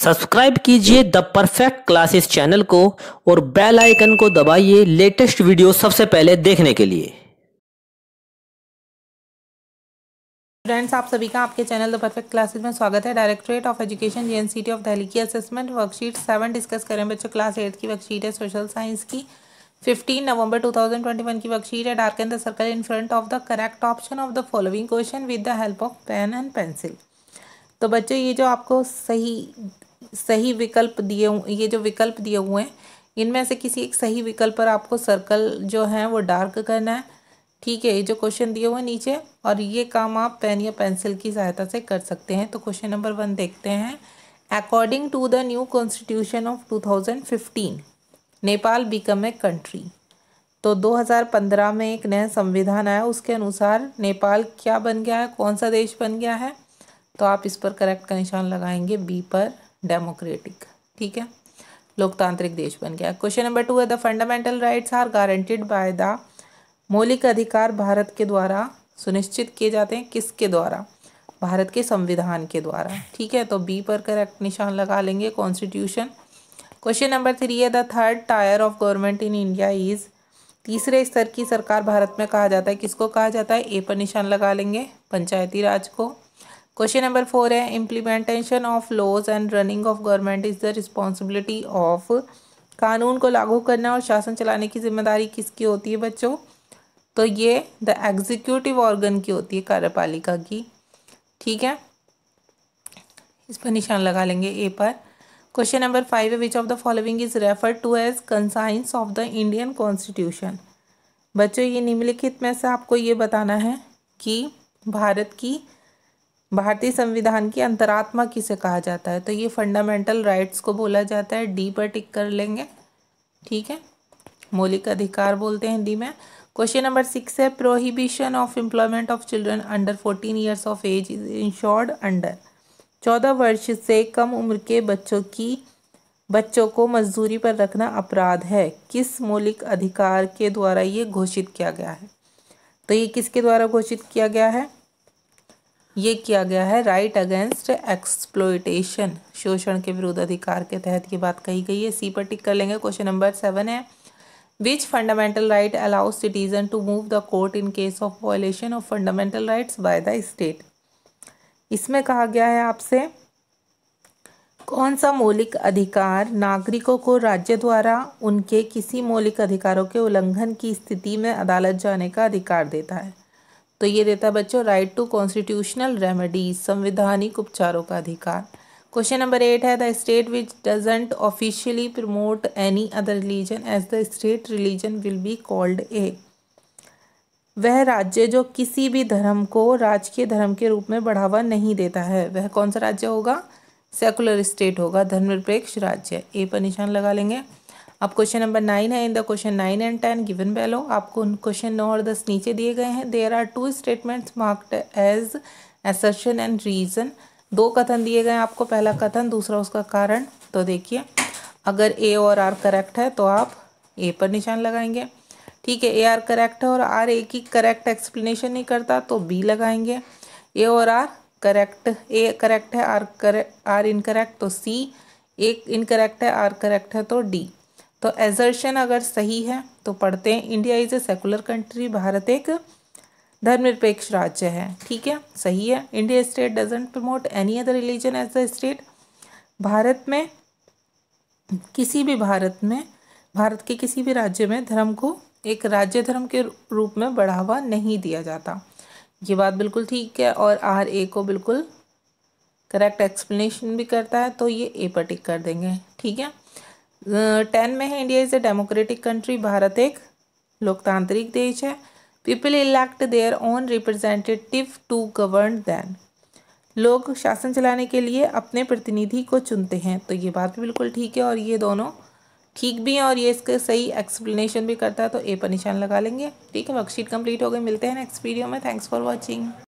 Subscribe कीजिए the perfect classes channel को और बेल आइकन को दबाइए लेटेस्ट वीडियो सबसे पहले देखने के लिए। स्टूडेंट्स, आप सभी का आपके चैनल द परफेक्ट क्लासेस में स्वागत है। Directorate of education JNCT of Delhi की असेसमेंट वर्कशीट 7 डिस्कस करें बच्चों। क्लास 8 की वर्कशीट है सोशल साइंस की। 15 नवंबर 2021 की वर्कशीट है। Darken the circle in front of the correct option of the following question with the help of pen and pencil. तो बच्चों, ये जो आपको सही विकल्प दिए, ये जो विकल्प दिए हुए हैं, इनमें से किसी एक सही विकल्प पर आपको सर्कल जो है वो डार्क करना है। ठीक है, ये जो क्वेश्चन दिए हुए हैं नीचे, और ये काम आप पेन या पेंसिल की सहायता से कर सकते हैं। तो क्वेश्चन नंबर 1 देखते हैं। According to the new constitution of 2015 Nepal become a country. तो 2015 में एक नया संविधान आया, उसके अनुसार नेपाल क्या बन गया है, कौन सा देश बन गया है? तो आप इस पर करेक्ट का निशान लगाएंगे, बी पर डेमोक्रेटिक। ठीक है, लोकतांत्रिक देश बन गया। क्वेश्चन नंबर 2 है the fundamental rights are guaranteed by the. मौलिक अधिकार भारत के द्वारा सुनिश्चित किए जाते हैं, किसके द्वारा? भारत के संविधान के द्वारा। ठीक है, तो बी पर करेक्ट निशान लगा लेंगे, कॉन्स्टिट्यूशन। क्वेश्चन नंबर 3 है the third tier of government in India is. तीसरे स्तर की सरकार भारत में कहा जाता है, किसको कहा जाता है? ए पर निशान लगा लेंगे, पंचायती राज को। क्वेश्चन नंबर 4 है implementation of laws and running of government is the responsibility of. कानून को लागू करना और शासन चलाने की जिम्मेदारी किसकी होती है बच्चों? तो ये द एग्जीक्यूटिव ऑर्गन की होती है, कार्यपालिका की। ठीक है, इस पर निशान लगा लेंगे, ए पर। क्वेश्चन नंबर 5 है which of the following is referred to as conscience of the Indian constitution. बच्चों, ये निम्नलिखित में से आपको ये बताना है कि भारतीय संविधान की अंतरात्मा किसे कहा जाता है। तो ये फंडामेंटल राइट्स को बोला जाता है, डी पर टिक कर लेंगे। ठीक है, मौलिक अधिकार बोलते हैं हिंदी में। क्वेश्चन नंबर 6 है prohibition of employment of children under 14 years of age is ensured under. 14 वर्ष से कम उम्र के बच्चों को मजदूरी पर रखना अपराध है। किस मौलिक अधिकार के द्वारा ये घोषित किया गया है? तो ये किसके द्वारा घोषित किया गया है? ये किया गया है राइट अगेंस्ट एक्सप्लॉयटेशन, शोषण के विरुद्ध अधिकार के तहत ये बात कही गई है। सी पर टिक कर लेंगे। क्वेश्चन नंबर 7 है which fundamental right allows citizen to move the court in case of violation of fundamental rights by the state. इसमें कहा गया है आपसे कौन सा मौलिक अधिकार नागरिकों को राज्य द्वारा उनके किसी मौलिक अधिकारों के उल्लंघन की स्थिति में अदालत जाने का अधिकार देता है। तो ये देता है बच्चों राइट टू कॉन्स्टिट्यूशनल रेमेडीज, संवैधानिक उपचारों का अधिकार। क्वेश्चन नंबर 8 है the state which doesn't officially promote any other religion as the state religion will be called a. वह राज्य जो किसी भी धर्म को राजकीय धर्म के रूप में बढ़ावा नहीं देता है, वह कौन सा राज्य होगा? सेकुलर स्टेट होगा, धर्मनिरपेक्ष राज्य। ए पर निशान लगा लेंगे। अब क्वेश्चन नंबर 9 है in the question 9 and 10 given below. आपको क्वेश्चन 9 और 10 नीचे दिए गए हैं। There are 2 statements marked as assertion and reason. 2 कथन दिए गए हैं आपको, पहला कथन, दूसरा उसका कारण। तो देखिए, अगर ए और आर करेक्ट है तो आप ए पर निशान लगाएंगे। ठीक है, ए आर करेक्ट है और आर ए की करेक्ट एक्सप्लेनेशन नहीं करता तो बी लगाएंगे। ए और आर करेक्ट, ए करेक्ट है, आर इनकरेक्ट तो सी, एक इनकरेक्ट है, आर करेक्ट है तो डी। तो एजर्शन अगर सही है तो पढ़ते हैं India is a secular country, Bharat एक धर्मनिरपेक्ष राज्य है। ठीक है, सही है। India state doesn't promote any other religion as the state. Bharat के किसी भी राज्य में धर्म को एक राज्य धर्म के रूप में बढ़ावा नहीं दिया जाता। ये बात बिल्कुल ठीक है, और आर ए को बिल्कुल करेक्ट एक्सप्लेनेशन भी करता है, तो ये ए पर टिक कर देंगे। ठीक है, 10 में है India is a democratic country, Bharat एक लोकतांत्रिक देश है। People elect their own representative to govern them. लोग शासन चलाने के लिए अपने प्रतिनिधि को चुनते हैं, तो ये बात भी बिल्कुल ठीक है, और ये दोनों ठीक भी हैं, और ये इसका सही एक्सप्लेनेशन भी करता है, तो ए पर निशान लगा लेंगे। ठीक है, वर्कशीट कंप्लीट हो गई। मिलते हैं नेक्स्ट वीडियो में। Thanks for watching.